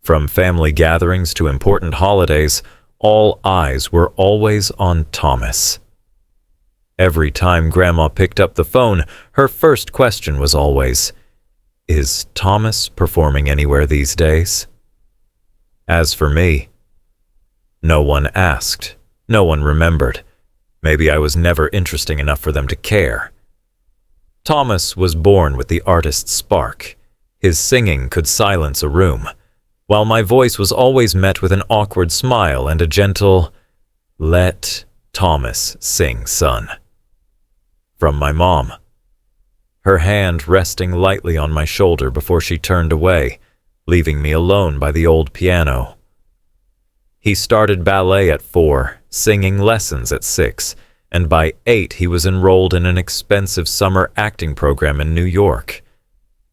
From family gatherings to important holidays, all eyes were always on Thomas. Every time Grandma picked up the phone, her first question was always, "Is Thomas performing anywhere these days?" As for me, no one asked, no one remembered. Maybe I was never interesting enough for them to care. Thomas was born with the artist's spark. His singing could silence a room, while my voice was always met with an awkward smile and a gentle, "Let Thomas sing, son," from my mom, her hand resting lightly on my shoulder before she turned away, leaving me alone by the old piano. He started ballet at 4, singing lessons at 6, and by 8 he was enrolled in an expensive summer acting program in New York.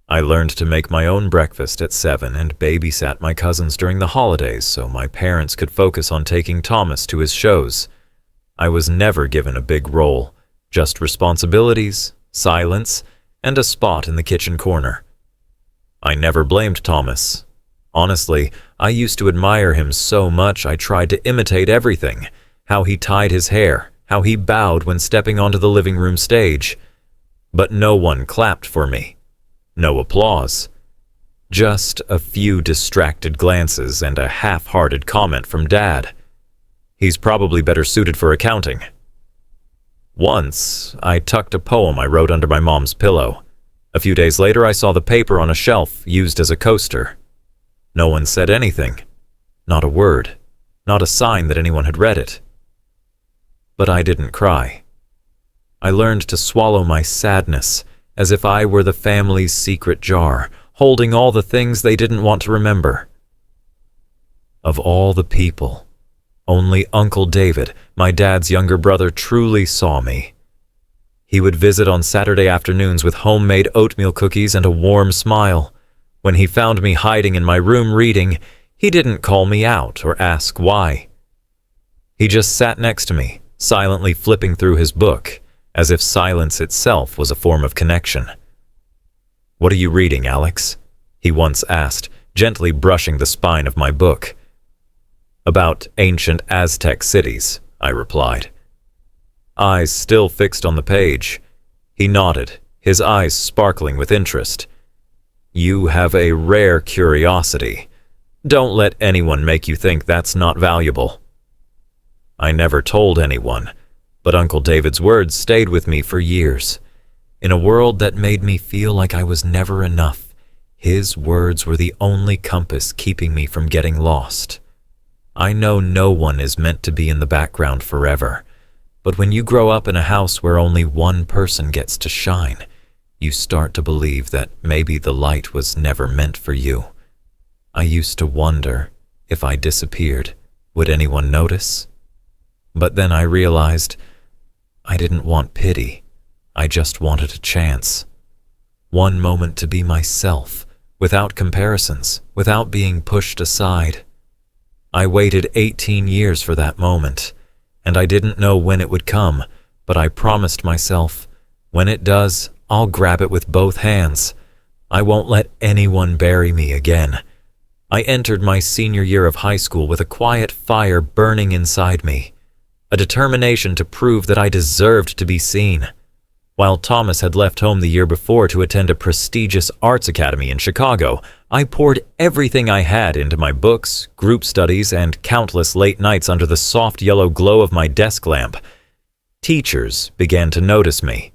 I learned to make my own breakfast at 7 and babysat my cousins during the holidays so my parents could focus on taking Thomas to his shows. I was never given a big role, just responsibilities, silence, and a spot in the kitchen corner. I never blamed Thomas. Honestly, I used to admire him so much I tried to imitate everything, how he tied his hair, how he bowed when stepping onto the living room stage. But no one clapped for me. No applause. Just a few distracted glances and a half-hearted comment from Dad. He's probably better suited for accounting. Once, I tucked a poem I wrote under my mom's pillow. A few days later, I saw the paper on a shelf used as a coaster. No one said anything. Not a word. Not a sign that anyone had read it. But I didn't cry. I learned to swallow my sadness as if I were the family's secret jar, holding all the things they didn't want to remember. Of all the people, only Uncle David, my dad's younger brother, truly saw me. He would visit on Saturday afternoons with homemade oatmeal cookies and a warm smile. When he found me hiding in my room reading, he didn't call me out or ask why. He just sat next to me, silently flipping through his book, as if silence itself was a form of connection. "What are you reading, Alex?" he once asked, gently brushing the spine of my book. "About ancient Aztec cities," I replied. Eyes still fixed on the page. He nodded, his eyes sparkling with interest. "You have a rare curiosity. Don't let anyone make you think that's not valuable." I never told anyone, but Uncle David's words stayed with me for years. In a world that made me feel like I was never enough, his words were the only compass keeping me from getting lost. I know no one is meant to be in the background forever, but when you grow up in a house where only one person gets to shine, you start to believe that maybe the light was never meant for you. I used to wonder, if I disappeared, would anyone notice? But then I realized I didn't want pity. I just wanted a chance. One moment to be myself, without comparisons, without being pushed aside. I waited 18 years for that moment, and I didn't know when it would come, but I promised myself, when it does, I'll grab it with both hands. I won't let anyone bury me again. I entered my senior year of high school with a quiet fire burning inside me, a determination to prove that I deserved to be seen. While Thomas had left home the year before to attend a prestigious arts academy in Chicago, I poured everything I had into my books, group studies, and countless late nights under the soft yellow glow of my desk lamp. Teachers began to notice me.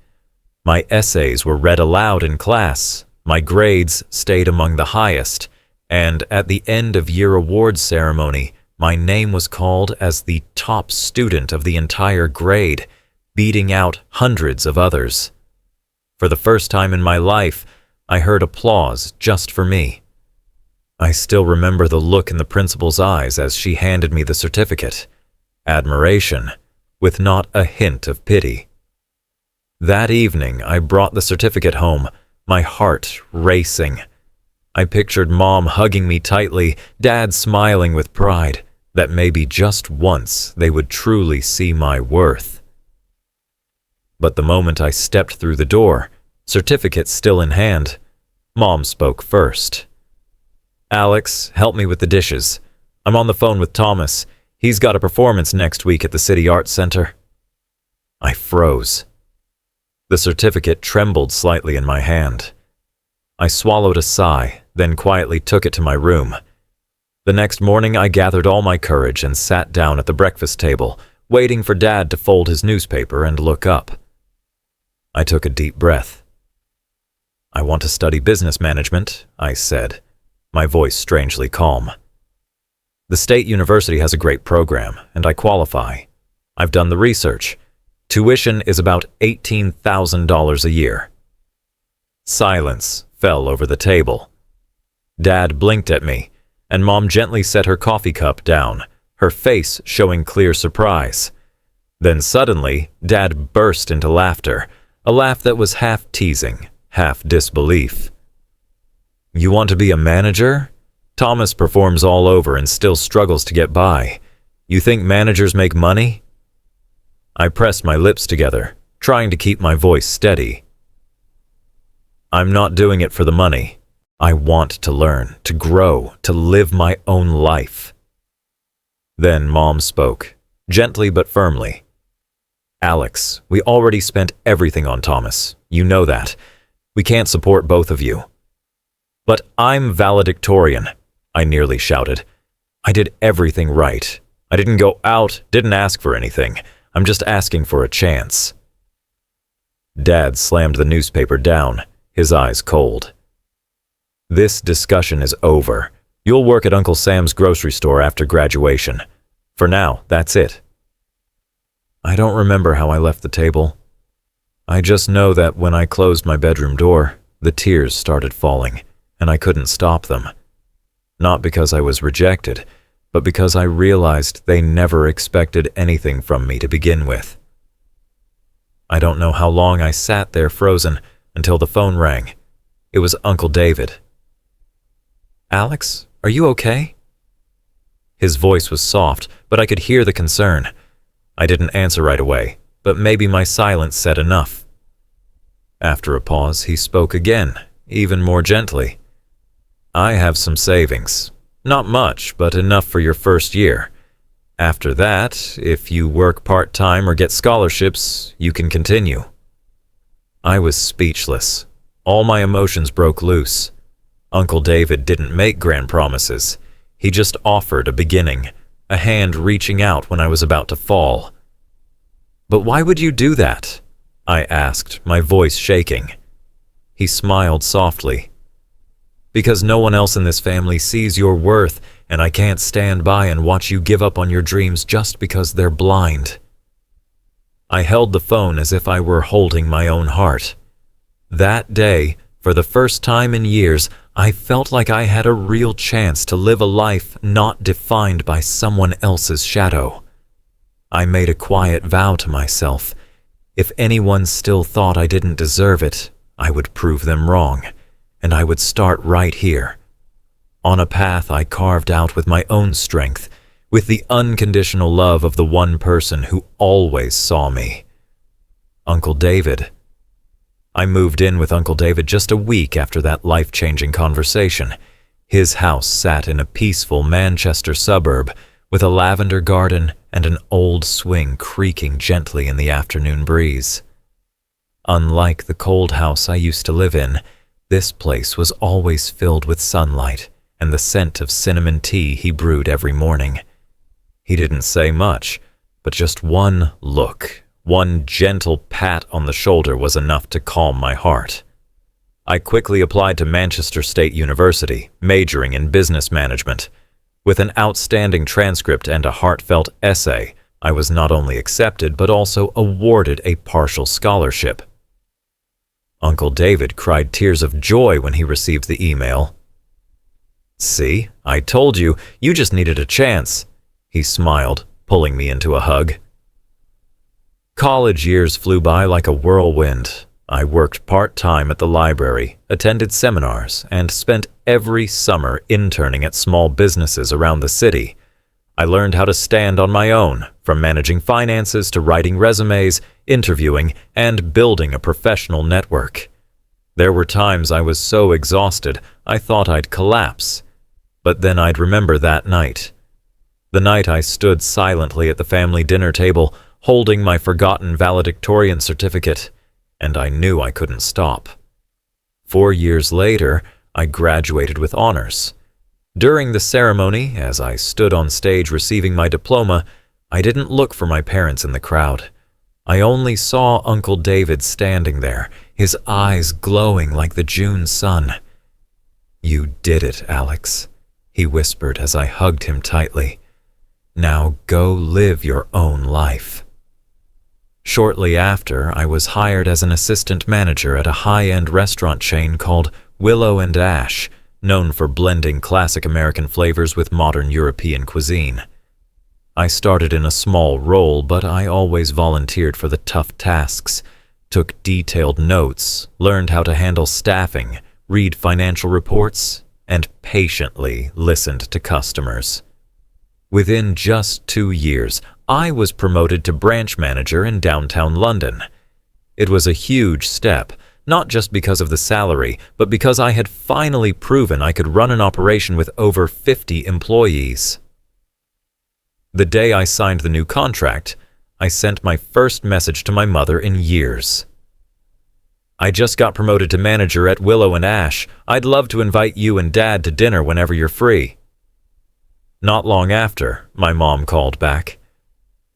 My essays were read aloud in class, my grades stayed among the highest, and at the end of year awards ceremony, my name was called as the top student of the entire grade, beating out hundreds of others. For the first time in my life, I heard applause just for me. I still remember the look in the principal's eyes as she handed me the certificate. Admiration, with not a hint of pity. That evening, I brought the certificate home, my heart racing. I pictured Mom hugging me tightly, Dad smiling with pride, that maybe just once they would truly see my worth. But the moment I stepped through the door, certificate still in hand, Mom spoke first. Alex, help me with the dishes. I'm on the phone with Thomas. He's got a performance next week at the City Arts Center. I froze. The certificate trembled slightly in my hand. I swallowed a sigh, then quietly took it to my room. The next morning, I gathered all my courage and sat down at the breakfast table, waiting for Dad to fold his newspaper and look up. I took a deep breath. I want to study business management, I said, my voice strangely calm. The state university has a great program, and I qualify. I've done the research. Tuition is about $18,000 a year. Silence fell over the table. Dad blinked at me, and Mom gently set her coffee cup down, her face showing clear surprise. Then suddenly, Dad burst into laughter, a laugh that was half teasing, half disbelief. You want to be a manager? Thomas performs all over and still struggles to get by. You think managers make money? I pressed my lips together, trying to keep my voice steady. I'm not doing it for the money. I want to learn, to grow, to live my own life. Then Mom spoke, gently but firmly. Alex, we already spent everything on Thomas. You know that. We can't support both of you. But I'm valedictorian, I nearly shouted. I did everything right. I didn't go out, didn't ask for anything. I'm just asking for a chance. Dad slammed the newspaper down, his eyes cold. This discussion is over. You'll work at Uncle Sam's grocery store after graduation. For now, that's it. I don't remember how I left the table. I just know that when I closed my bedroom door, the tears started falling, and I couldn't stop them. Not because I was rejected, but because I realized they never expected anything from me to begin with. I don't know how long I sat there frozen until the phone rang. It was Uncle David. Alex, are you okay? His voice was soft, but I could hear the concern. I didn't answer right away, but maybe my silence said enough. After a pause, he spoke again, even more gently. I have some savings. Not much, but enough for your first year. After that, if you work part-time or get scholarships, you can continue. I was speechless. All my emotions broke loose. Uncle David didn't make grand promises. He just offered a beginning, a hand reaching out when I was about to fall. But why would you do that? I asked, my voice shaking. He smiled softly. Because no one else in this family sees your worth, and I can't stand by and watch you give up on your dreams just because they're blind. I held the phone as if I were holding my own heart. That day, for the first time in years, I felt like I had a real chance to live a life not defined by someone else's shadow. I made a quiet vow to myself. If anyone still thought I didn't deserve it, I would prove them wrong, and I would start right here, on a path I carved out with my own strength, with the unconditional love of the one person who always saw me. Uncle David. I moved in with Uncle David just a week after that life-changing conversation. His house sat in a peaceful Manchester suburb with a lavender garden and an old swing creaking gently in the afternoon breeze. Unlike the cold house I used to live in, this place was always filled with sunlight and the scent of cinnamon tea he brewed every morning. He didn't say much, but just one look, one gentle pat on the shoulder was enough to calm my heart. I quickly applied to Manchester State University, majoring in business management. With an outstanding transcript and a heartfelt essay, I was not only accepted but also awarded a partial scholarship. Uncle David cried tears of joy when he received the email. See, I told you, you just needed a chance. He smiled, pulling me into a hug. College years flew by like a whirlwind. I worked part-time at the library, attended seminars, and spent every summer interning at small businesses around the city. I learned how to stand on my own, from managing finances to writing resumes, interviewing, and building a professional network. There were times I was so exhausted I thought I'd collapse. But then I'd remember that night. The night I stood silently at the family dinner table, holding my forgotten valedictorian certificate, and I knew I couldn't stop. 4 years later, I graduated with honors. During the ceremony, as I stood on stage receiving my diploma, I didn't look for my parents in the crowd. I only saw Uncle David standing there, his eyes glowing like the June sun. "You did it, Alex," he whispered as I hugged him tightly. "Now go live your own life." Shortly after, I was hired as an assistant manager at a high-end restaurant chain called Willow and Ash, known for blending classic American flavors with modern European cuisine. I started in a small role, but I always volunteered for the tough tasks, took detailed notes, learned how to handle staffing, read financial reports, and patiently listened to customers. Within just 2 years, I was promoted to branch manager in downtown London. It was a huge step, not just because of the salary, but because I had finally proven I could run an operation with over 50 employees. The day I signed the new contract, I sent my first message to my mother in years. "I just got promoted to manager at Willow and Ash. I'd love to invite you and Dad to dinner whenever you're free." Not long after, my mom called back.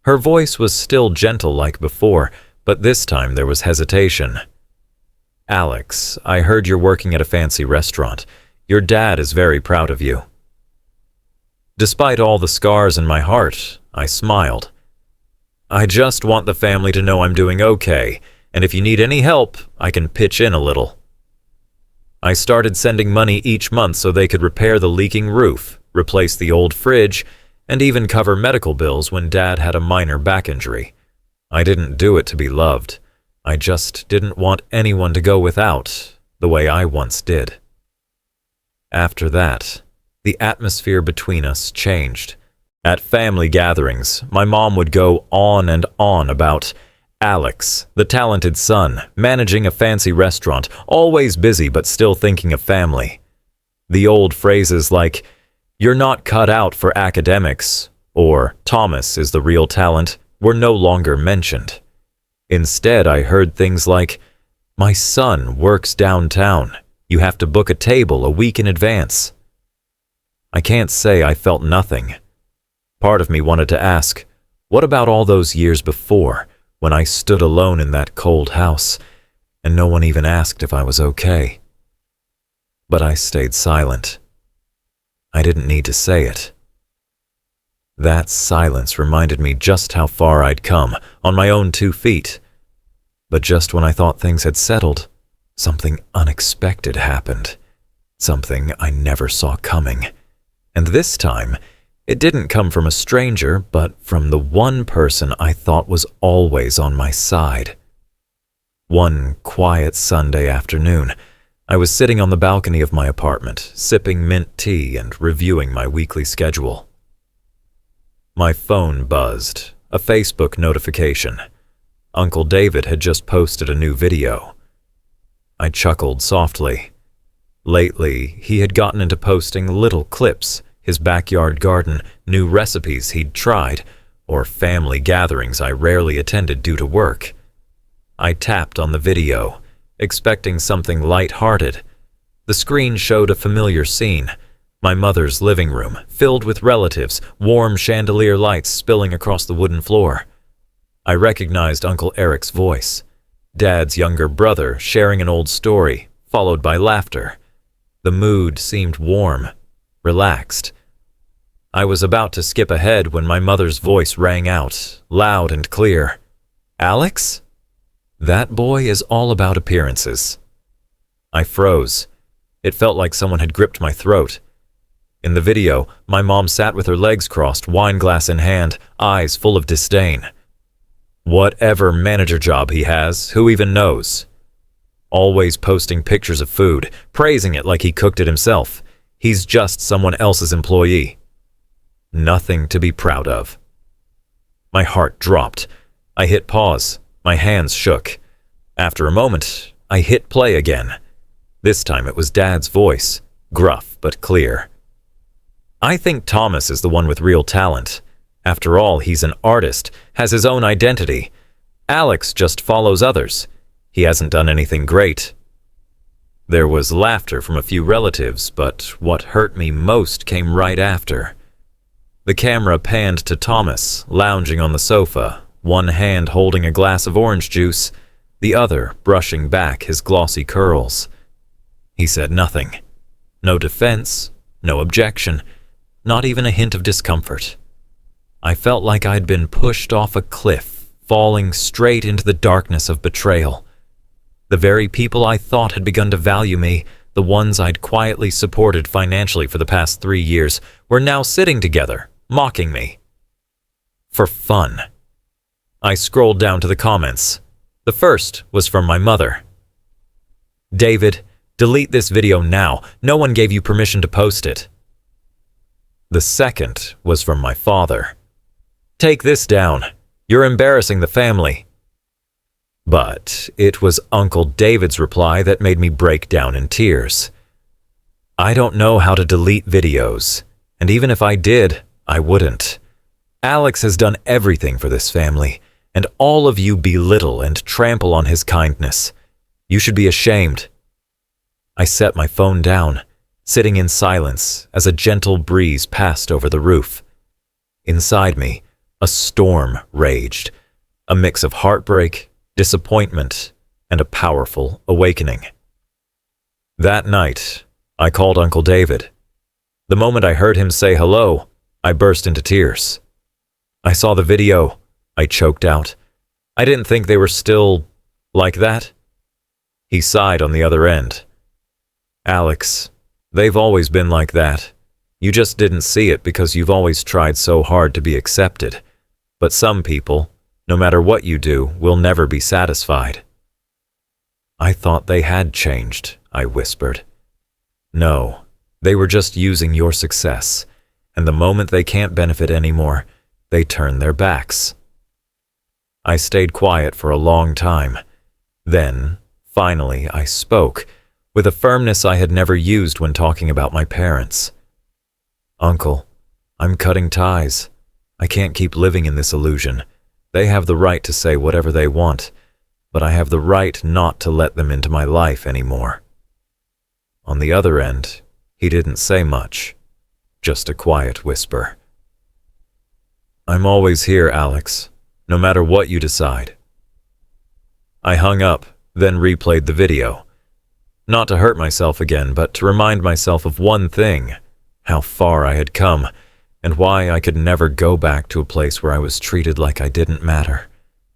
Her voice was still gentle like before, but this time there was hesitation. "Alex, I heard you're working at a fancy restaurant. Your dad is very proud of you." Despite all the scars in my heart, I smiled. "I just want the family to know I'm doing okay, and if you need any help, I can pitch in a little." I started sending money each month so they could repair the leaking roof, replace the old fridge, and even cover medical bills when Dad had a minor back injury. I didn't do it to be loved. I just didn't want anyone to go without, the way I once did. After that, the atmosphere between us changed. At family gatherings, my mom would go on and on about Alex, the talented son, managing a fancy restaurant, always busy but still thinking of family. The old phrases like, "You're not cut out for academics," or "Thomas is the real talent," were no longer mentioned. Instead, I heard things like, "My son works downtown. You have to book a table a week in advance." I can't say I felt nothing. Part of me wanted to ask, what about all those years before, when I stood alone in that cold house, and no one even asked if I was okay? But I stayed silent. I didn't need to say it. That silence reminded me just how far I'd come, on my own 2 feet. But just when I thought things had settled, something unexpected happened. Something I never saw coming. And this time, it didn't come from a stranger, but from the one person I thought was always on my side. One quiet Sunday afternoon, I was sitting on the balcony of my apartment, sipping mint tea and reviewing my weekly schedule. My phone buzzed, a Facebook notification. Uncle David had just posted a new video. I chuckled softly. Lately, he had gotten into posting little clips, his backyard garden, new recipes he'd tried, or family gatherings I rarely attended due to work. I tapped on the video, expecting something light-hearted. The screen showed a familiar scene, my mother's living room, filled with relatives, warm chandelier lights spilling across the wooden floor. I recognized Uncle Eric's voice, Dad's younger brother sharing an old story, followed by laughter. The mood seemed warm, relaxed. I was about to skip ahead when my mother's voice rang out, loud and clear. "Alex? That boy is all about appearances." I froze. It felt like someone had gripped my throat. In the video, my mom sat with her legs crossed, wine glass in hand, eyes full of disdain. Whatever manager job he has, who even knows? Always posting pictures of food, praising it like he cooked it himself. He's just someone else's employee. Nothing to be proud of. My heart dropped. I hit pause. My hands shook. After a moment, I hit play again. This time it was Dad's voice, gruff but clear. I think Thomas is the one with real talent. After all, he's an artist, has his own identity. Alex just follows others. He hasn't done anything great. There was laughter from a few relatives, but what hurt me most came right after. The camera panned to Thomas, lounging on the sofa, one hand holding a glass of orange juice, the other brushing back his glossy curls. He said nothing. No defense, no objection, not even a hint of discomfort. I felt like I'd been pushed off a cliff, falling straight into the darkness of betrayal. The very people I thought had begun to value me, the ones I'd quietly supported financially for the past 3 years, were now sitting together, mocking me. For fun. I scrolled down to the comments. The first was from my mother. "David, delete this video now. No one gave you permission to post it." The second was from my father. "Take this down. You're embarrassing the family." But it was Uncle David's reply that made me break down in tears. "I don't know how to delete videos, and even if I did, I wouldn't. Alex has done everything for this family, and all of you belittle and trample on his kindness. You should be ashamed." I set my phone down, sitting in silence as a gentle breeze passed over the roof. Inside me, a storm raged, a mix of heartbreak, disappointment, and a powerful awakening. That night, I called Uncle David. The moment I heard him say hello, I burst into tears. "I saw the video," I choked out. "I didn't think they were still like that." He sighed on the other end. "Alex, they've always been like that. You just didn't see it because you've always tried so hard to be accepted. But some people, no matter what you do, will never be satisfied." "I thought they had changed," I whispered. "No, they were just using your success, and the moment they can't benefit anymore, they turn their backs." I stayed quiet for a long time. Then, finally, I spoke, with a firmness I had never used when talking about my parents. "Uncle, I'm cutting ties. I can't keep living in this illusion. They have the right to say whatever they want, but I have the right not to let them into my life anymore." On the other end, he didn't say much, just a quiet whisper. "I'm always here, Alex, no matter what you decide." I hung up, then replayed the video. Not to hurt myself again, but to remind myself of one thing, how far I had come, and why I could never go back to a place where I was treated like I didn't matter.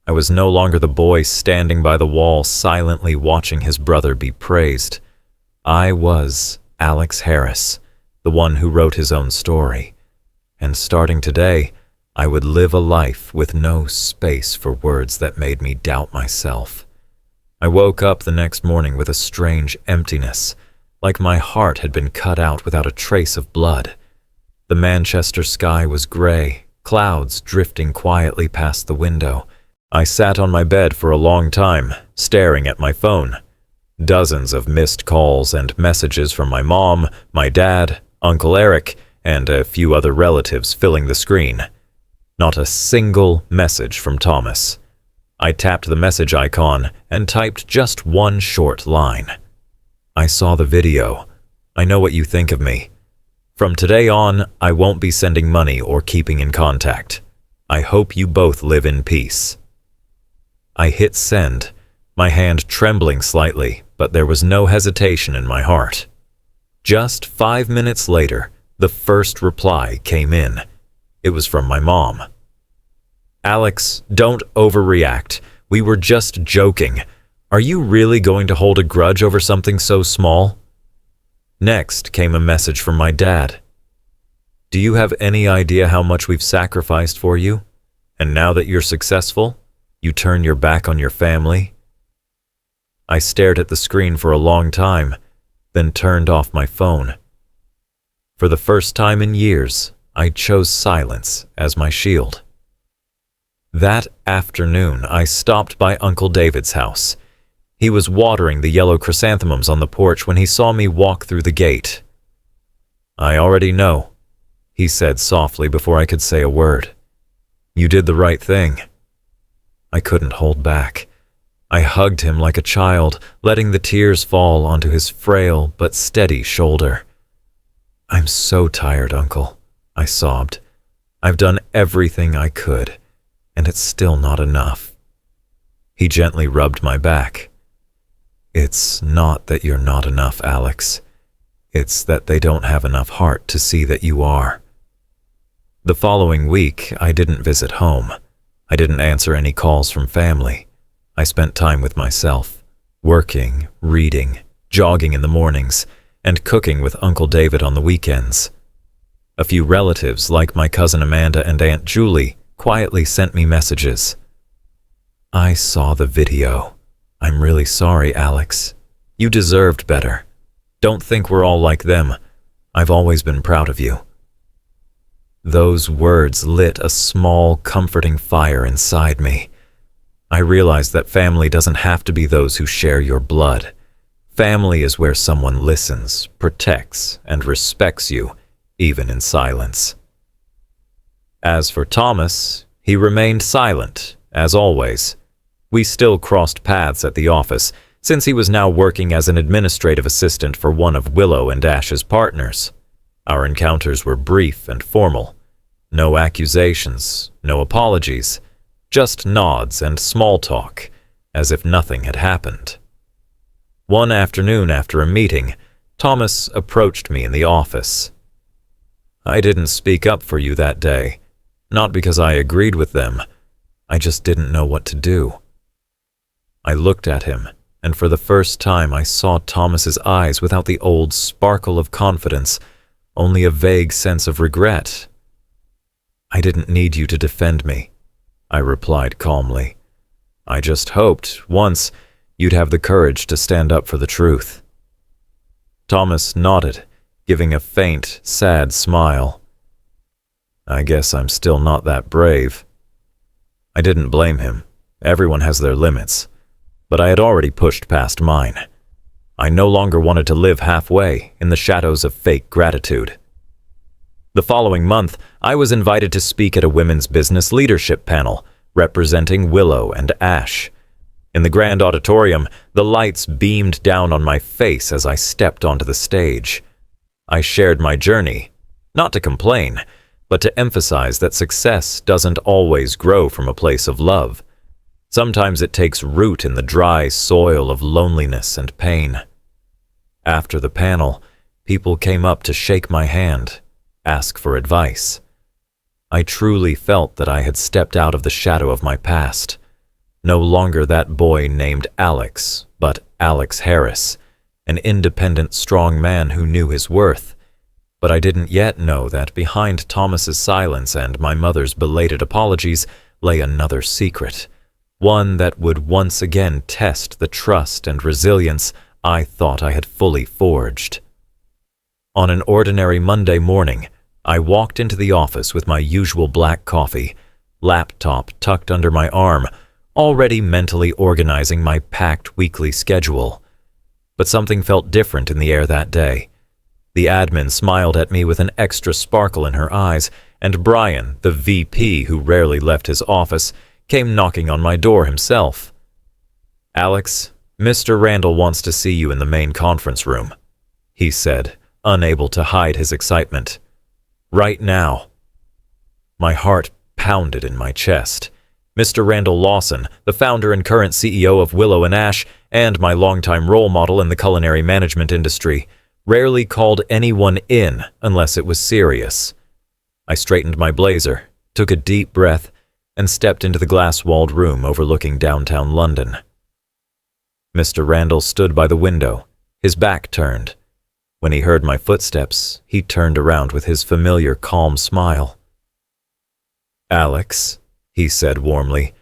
I was no longer the boy standing by the wall silently watching his brother be praised. I was Alex Harris, the one who wrote his own story. And starting today, I would live a life with no space for words that made me doubt myself. I woke up the next morning with a strange emptiness, like my heart had been cut out without a trace of blood. The Manchester sky was gray, clouds drifting quietly past the window. I sat on my bed for a long time, staring at my phone. Dozens of missed calls and messages from my mom, my dad, Uncle Eric, and a few other relatives filling the screen. Not a single message from Thomas. I tapped the message icon and typed just one short line. "I saw the video. I know what you think of me. From today on, I won't be sending money or keeping in contact. I hope you both live in peace." I hit send, my hand trembling slightly, but there was no hesitation in my heart. Just 5 minutes later, the first reply came in. It was from my mom. "Alex, don't overreact. We were just joking. Are you really going to hold a grudge over something so small?" Next came a message from my dad. "Do you have any idea how much we've sacrificed for you? And now that you're successful, you turn your back on your family?" I stared at the screen for a long time, then turned off my phone. For the first time in years, I chose silence as my shield. That afternoon, I stopped by Uncle David's house. He was watering the yellow chrysanthemums on the porch when he saw me walk through the gate. "I already know. he said softly before I could say a word. You did the right thing. I couldn't hold back. I hugged him like a child, letting the tears fall onto his frail but steady shoulder. I'm so tired, Uncle, I sobbed. I've done everything I could, and it's still not enough. He gently rubbed my back. It's not that you're not enough, Alex. It's that they don't have enough heart to see that you are. The following week, I didn't visit home. I didn't answer any calls from family. I spent time with myself, working, reading, jogging in the mornings, and cooking with Uncle David on the weekends. A few relatives, like my cousin Amanda and Aunt Julie, quietly sent me messages. I saw the video. I'm really sorry, Alex. You deserved better. Don't think we're all like them. I've always been proud of you. Those words lit a small, comforting fire inside me. I realized that family doesn't have to be those who share your blood. Family is where someone listens, protects, and respects you, even in silence. As for Thomas, he remained silent, as always. We still crossed paths at the office, since he was now working as an administrative assistant for one of Willow and Ash's partners. Our encounters were brief and formal. No accusations, no apologies, just nods and small talk, as if nothing had happened. One afternoon after a meeting, Thomas approached me in the office. I didn't speak up for you that day, not because I agreed with them. I just didn't know what to do. I looked at him, and for the first time I saw Thomas's eyes without the old sparkle of confidence, only a vague sense of regret. I didn't need you to defend me, I replied calmly. I just hoped, once, you'd have the courage to stand up for the truth. Thomas nodded, giving a faint, sad smile. I guess I'm still not that brave. I didn't blame him. Everyone has their limits. But I had already pushed past mine. I no longer wanted to live halfway in the shadows of fake gratitude. The following month, I was invited to speak at a women's business leadership panel representing Willow and Ash. In the grand auditorium, the lights beamed down on my face as I stepped onto the stage. I shared my journey, not to complain, but to emphasize that success doesn't always grow from a place of love. Sometimes it takes root in the dry soil of loneliness and pain. After the panel, people came up to shake my hand, ask for advice. I truly felt that I had stepped out of the shadow of my past. No longer that boy named Alex, but Alex Harris, an independent, strong man who knew his worth. But I didn't yet know that behind Thomas's silence and my mother's belated apologies lay another secret, one that would once again test the trust and resilience I thought I had fully forged. On an ordinary Monday morning, I walked into the office with my usual black coffee, laptop tucked under my arm, already mentally organizing my packed weekly schedule. But something felt different in the air that day. The admin smiled at me with an extra sparkle in her eyes, and Brian, the VP who rarely left his office, came knocking on my door himself. "Alex, Mr. Randall wants to see you in the main conference room," he said, unable to hide his excitement. "Right now." My heart pounded in my chest. Mr. Randall Lawson, the founder and current CEO of Willow and Ash, and my longtime role model in the culinary management industry, rarely called anyone in unless it was serious. I straightened my blazer, took a deep breath, and stepped into the glass-walled room overlooking downtown London. Mr. Randall stood by the window, his back turned. When he heard my footsteps, he turned around with his familiar calm smile. "Alex," he said warmly,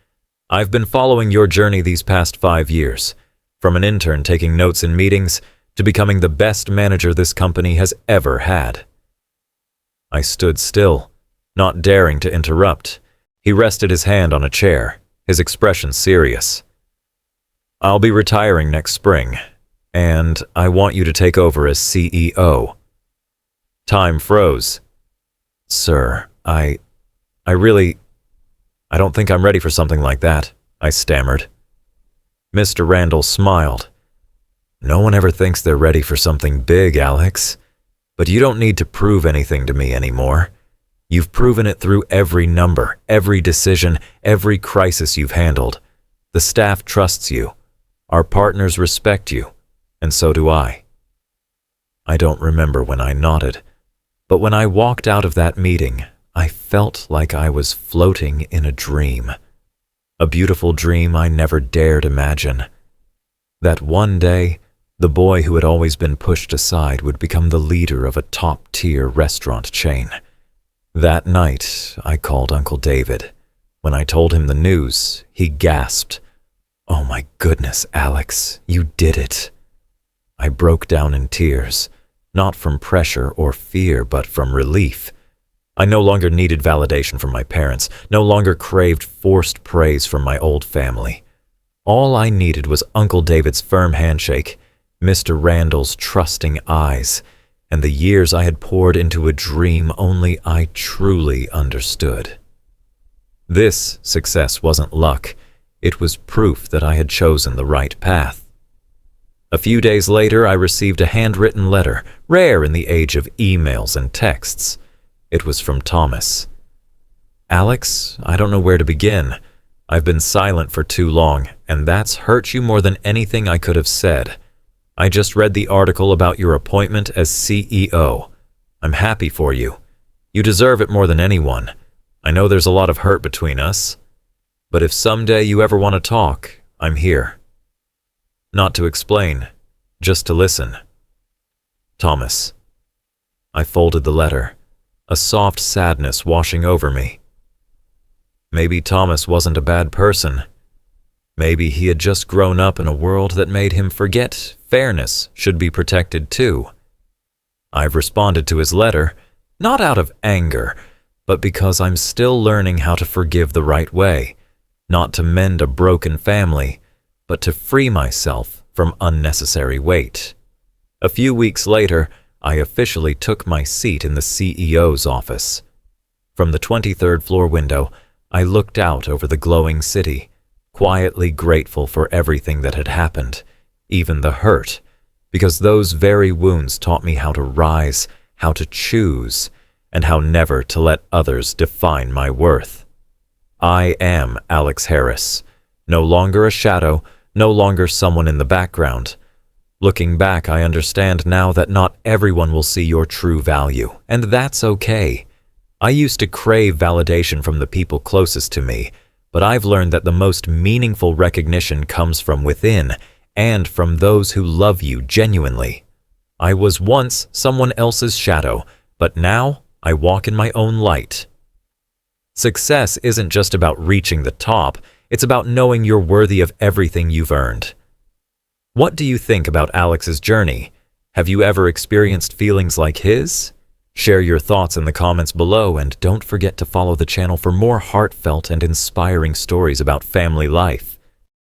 "I've been following your journey these past 5 years, from an intern taking notes in meetings to becoming the best manager this company has ever had." I stood still, not daring to interrupt. He rested his hand on a chair, his expression serious. "I'll be retiring next spring, and I want you to take over as CEO." Time froze. Sir, I don't think I'm ready for something like that, I stammered. Mr. Randall smiled. No one ever thinks they're ready for something big, Alex. But you don't need to prove anything to me anymore. You've proven it through every number, every decision, every crisis you've handled. The staff trusts you. Our partners respect you, and so do I. I don't remember when I nodded, but when I walked out of that meeting, I felt like I was floating in a dream. A beautiful dream I never dared imagine. That one day, the boy who had always been pushed aside would become the leader of a top-tier restaurant chain. That night, I called Uncle David. When I told him the news, he gasped, "Oh my goodness, Alex, you did it." I broke down in tears, not from pressure or fear, but from relief. I no longer needed validation from my parents, no longer craved forced praise from my old family. All I needed was Uncle David's firm handshake, Mr. Randall's trusting eyes, and the years I had poured into a dream only I truly understood. This success wasn't luck. It was proof that I had chosen the right path. A few days later, I received a handwritten letter, rare in the age of emails and texts. It was from Thomas. "Alex, I don't know where to begin. I've been silent for too long, and that's hurt you more than anything I could have said. I just read the article about your appointment as CEO. I'm happy for you. You deserve it more than anyone. I know there's a lot of hurt between us. But if someday you ever want to talk, I'm here. Not to explain, just to listen. Thomas." I folded the letter, a soft sadness washing over me. Maybe Thomas wasn't a bad person. Maybe he had just grown up in a world that made him forget fairness should be protected too. I've responded to his letter, not out of anger, but because I'm still learning how to forgive the right way, not to mend a broken family, but to free myself from unnecessary weight. A few weeks later, I officially took my seat in the CEO's office. From the 23rd floor window, I looked out over the glowing city, quietly grateful for everything that had happened, even the hurt, because those very wounds taught me how to rise, how to choose, and how never to let others define my worth. I am Alex Harris, no longer a shadow, no longer someone in the background. Looking back, I understand now that not everyone will see your true value, and that's okay. I used to crave validation from the people closest to me, but I've learned that the most meaningful recognition comes from within and from those who love you genuinely. I was once someone else's shadow, but now I walk in my own light. Success isn't just about reaching the top, it's about knowing you're worthy of everything you've earned. What do you think about Alex's journey? Have you ever experienced feelings like his? Share your thoughts in the comments below, and don't forget to follow the channel for more heartfelt and inspiring stories about family life.